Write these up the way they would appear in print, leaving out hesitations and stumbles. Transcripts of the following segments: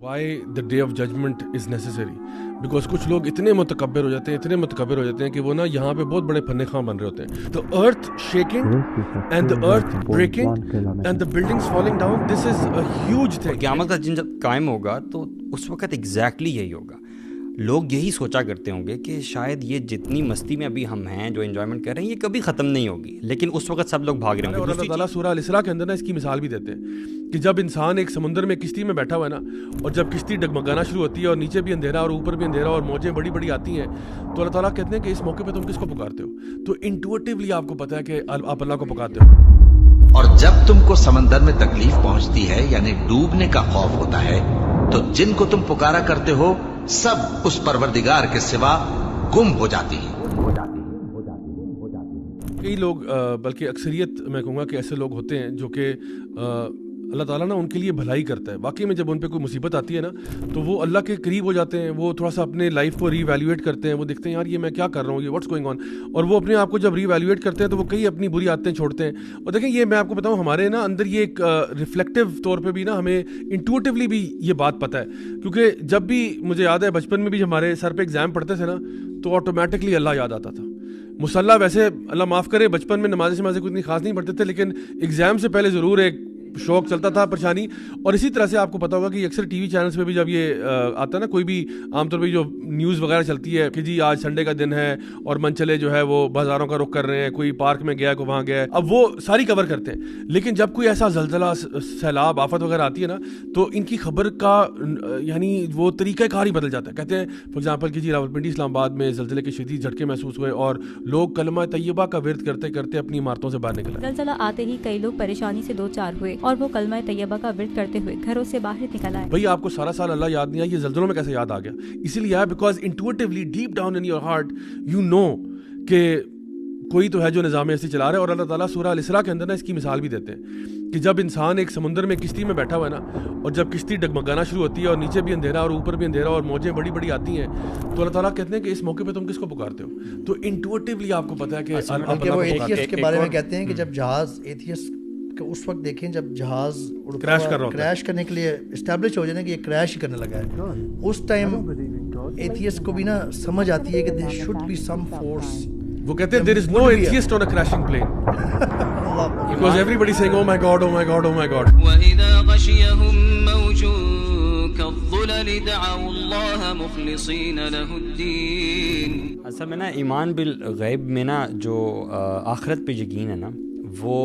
Why the day of judgment is necessary? Because کچھ لوگ اتنے متکبر ہو جاتے ہیں کہ وہ نا یہاں پہ بہت بڑے فن خواہ بن رہے ہوتے ہیں. The earth shaking and the earth breaking and the buildings falling down, this is a huge thing. قیامت کا دن جب قائم ہوگا تو اس وقت ایگزیکٹلی یہی ہوگا. لوگ یہی سوچا کرتے ہوں گے کہ شاید یہ جتنی مستی میں ابھی ہم ہیں جو انجوائمنٹ کر رہے ہیں یہ کبھی ختم نہیں ہوگی, لیکن اس وقت سب لوگ بھاگ رہے ہوں گے. اور اللہ تعالیٰ سورہ الاسراء کے اندر نا اس کی مثال بھی دیتے ہیں کہ جب انسان ایک سمندر میں کشتی میں بیٹھا ہوا ہے نا, اور جب کشتی ڈگمگانا شروع ہوتی ہے اور نیچے بھی اندھیرا اور اوپر بھی اندھیرا اور موجیں بڑی بڑی آتی ہیں, تو اللہ تعالیٰ کہتے ہیں کہ اس موقع پہ تم کس کو پکارتے ہو؟ تو انٹویٹیولی آپ کو پتا ہے کہ آپ اللہ کو پکارتے ہو. اور جب تم کو سمندر میں تکلیف پہنچتی ہے یعنی ڈوبنے کا خوف ہوتا ہے, تو جن کو تم پکارا کرتے ہو سب اس پروردگار کے سوا گم ہو جاتی ہیں. کئی لوگ بلکہ اکثریت میں کہوں گا کہ ایسے لوگ ہوتے ہیں جو کہ اللہ تعالیٰ نا ان کے لیے بھلائی کرتا ہے. واقعی میں جب ان پہ کوئی مصیبت آتی ہے نا تو وہ اللہ کے قریب ہو جاتے ہیں, وہ تھوڑا سا اپنے لائف کو ری ایویلیویٹ کرتے ہیں, وہ دیکھتے ہیں یار یہ میں کیا کر رہا ہوں, یہ واٹس گوئنگ آن, اور وہ اپنے آپ کو جب ری ایویلیویٹ کرتے ہیں تو وہ کئی اپنی بری عادتیں چھوڑتے ہیں. اور دیکھیں یہ میں آپ کو بتاؤں ہمارے نا اندر یہ ایک ریفلیکٹیو طور پہ بھی نا ہمیں انٹویٹیولی بھی یہ بات پتہ ہے, کیونکہ جب بھی مجھے یاد ہے بچپن میں بھی جب ہمارے سر پہ ایگزام پڑھتے تھے نا تو آٹومیٹکلی اللہ یاد آتا تھا. مصلی ویسے اللہ معاف کرے بچپن میں نمازیں کوئی اتنی خاص نہیں پڑھتے تھے, لیکن ایگزام سے پہلے ضرور ایک شوق چلتا تھا, پریشانی. اور اسی طرح سے آپ کو پتا ہوگا کہ اکثر ٹی وی چینلز پہ بھی جب یہ آتا ہے نا, کوئی بھی عام طور پہ جو نیوز وغیرہ چلتی ہے کہ جی آج سنڈے کا دن ہے اور منچلے جو ہے وہ بازاروں کا رخ کر رہے ہیں, کوئی پارک میں گیا ہے کوئی وہاں گیا ہے, اب وہ ساری کور کرتے ہیں. لیکن جب کوئی ایسا زلزلہ سیلاب آفت وغیرہ آتی ہے نا تو ان کی خبر کا یعنی وہ طریقہ کار ہی بدل جاتا ہے. کہتے ہیں فار ایگزامپل کہ جی راولپنڈی اسلام آباد میں زلزلے کے شدید جھٹکے محسوس ہوئے اور لوگ کلمہ طیبہ کا ورد کرتے کرتے اپنی عمارتوں سے باہر نکلے. زلزلہ آتے ہی کئی لوگ پریشانی سے دو چار ہوئے اور وہ کلمہ طیبہ کا ورد کرتے ہوئے گھروں سے باہر نکل آئے. بھئی آپ کو سارا سال اللہ یاد نہیں آیا, یہ زلزلوں میں کیسے یاد آ گیا؟ اسی لیے because intuitively deep down in your heart you know کہ کوئی تو ہے جو نظام ایسی چلا رہا ہے. اور اللہ تعالیٰ سورہ الاسراء کے اندر نا اس کی مثال بھی دیتے ہیں کہ جب انسان ایک سمندر میں کشتی میں بیٹھا ہوا ہے نا, اور جب کشتی ڈگمگانا شروع ہوتی ہے اور نیچے بھی اندھیرا اور اوپر بھی اندھیرا اور موجیں بڑی بڑی آتی ہیں, تو اللہ تعالیٰ کہتے ہیں کہ اس موقع پہ تم کس کو پکارتے ہو؟ تو انٹویٹیولی آپ کو پتا ہے کہ وہ ایتھیسٹ کے بارے میں کہتے ہیں کہ جب جہاز ایتھیسٹ اس وقت دیکھیں جب جہاز کریش کرنے کے لیے اسٹیبلش ہو جائے کہ یہ کریش ہی کرنے لگا ہے, اس ٹائم ایتھیسٹ کو بھی نا سمجھ آتی ہے کہ there should be some force. وہ کہتے ہیں there is no atheist on a crashing plane because everybody saying oh my god, oh my god, oh my god. وَإِذَا غَشِيَهُم مَّوْجٌ كَالظُّلَلِ دَعَوُا اللَّهَ مُخْلِصِينَ لَهُ الدِّينَ. اصل میں نا ایمان بالغیب میں نا جو آخرت پہ یقین ہے نا وہ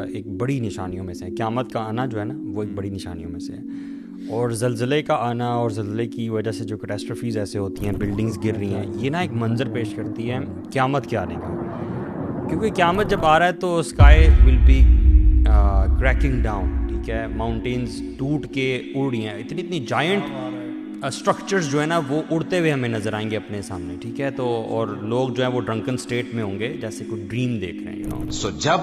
ایک بڑی نشانیوں میں سے ہے. قیامت کا آنا جو ہے نا وہ ایک بڑی نشانیوں میں سے ہے, اور زلزلے کا آنا اور زلزلے کی وجہ سے جو کیٹاسٹرفیز ایسے ہوتی ہیں, بلڈنگز گر رہی ہیں, یہ نا ایک منظر پیش کرتی ہے قیامت کے آنے کا. کیونکہ قیامت جب آ رہا ہے تو sky will be cracking down, ٹھیک ہے, ماؤنٹینز ٹوٹ کے اڑ رہی ہیں, اتنی جائنٹ اسٹرکچرز جو ہے نا وہ اڑتے ہوئے ہمیں نظر آئیں گے اپنے سامنے, ٹھیک ہے. تو اور لوگ جو ہیں وہ ڈرنکن اسٹیٹ میں ہوں گے جیسے کوئی ڈریم دیکھ رہے ہیں. سو جب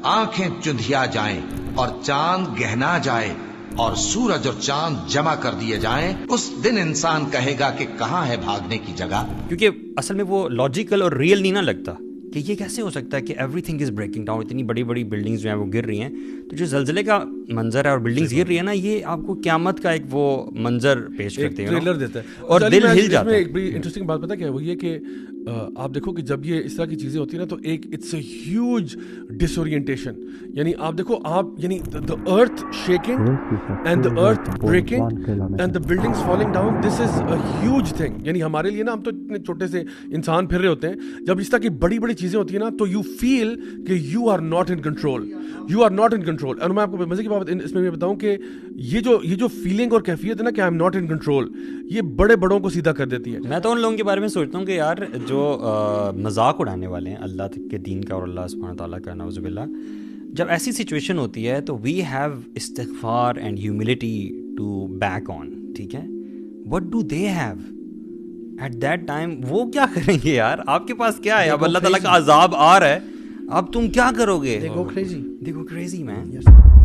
آنکھیں چندھیا جائیں اور چاند گہنا جائے اور سورج اور چاند جمع کر دیے جائیں, اس دن انسان کہے گا کہ کہاں ہے بھاگنے کی جگہ. کیونکہ اصل میں وہ لاجیکل اور ریئل نہیں نہ لگتا کہ یہ کیسے ہو سکتا ہے کہ every thing is breaking down, اتنی بڑی بڑی بلڈنگز جو ہیں وہ گر رہی ہیں. تو جو زلزلے کا منظر ہے اور بلڈنگز گر رہی ہے نا, یہ آپ کو قیامت کا ایک وہ منظر پیش کرتے ہیں, ٹریلر دیتا ہے اور دل ہل جاتا ہے. ایک بڑی انٹرسٹنگ بات پتہ کیا ہے, وہ یہ کہ آپ دیکھو کہ جب یہ اس طرح کی چیزیں ہوتی ہیں نا تو ایک it's a huge disorientation. یعنی آپ دیکھو آپ یعنی the earth shaking and the earth breaking and the buildings falling down, this is a huge thing. یعنی ہمارے لیے نا ہم تو اتنے چھوٹے سے انسان پھر رہے ہوتے ہیں, جب اس طرح کی بڑی بڑی چیزیں ہوتی ہیں نا تو یو فیل کہ you are not in control, you are not in control. اور میں آپ کو مزے کی بات اس میں بھی بتاؤں کہ یہ جو فیلنگ اور کیفیت ہے نا کہ I am not in control, یہ بڑے بڑوں کو سیدھا کر دیتی ہے. میں تو ان لوگوں کے بارے میں سوچتا ہوں کہ یار جو مذاق اڑانے والے ہیں اللہ کے دین کا اور اللہ سبحانہ تعالیٰ کا, نعوذ باللہ, جب ایسی سچویشن ہوتی ہے تو وی ہیو استغفار and humility to back on, ٹھیک ہے. What do they have at that time? وہ کیا کریں گے یار؟ آپ کے پاس کیا ہے؟ اب اللہ تعالیٰ کا عذاب آ رہا ہے, اب تم کیا کرو گے؟ They go crazy man.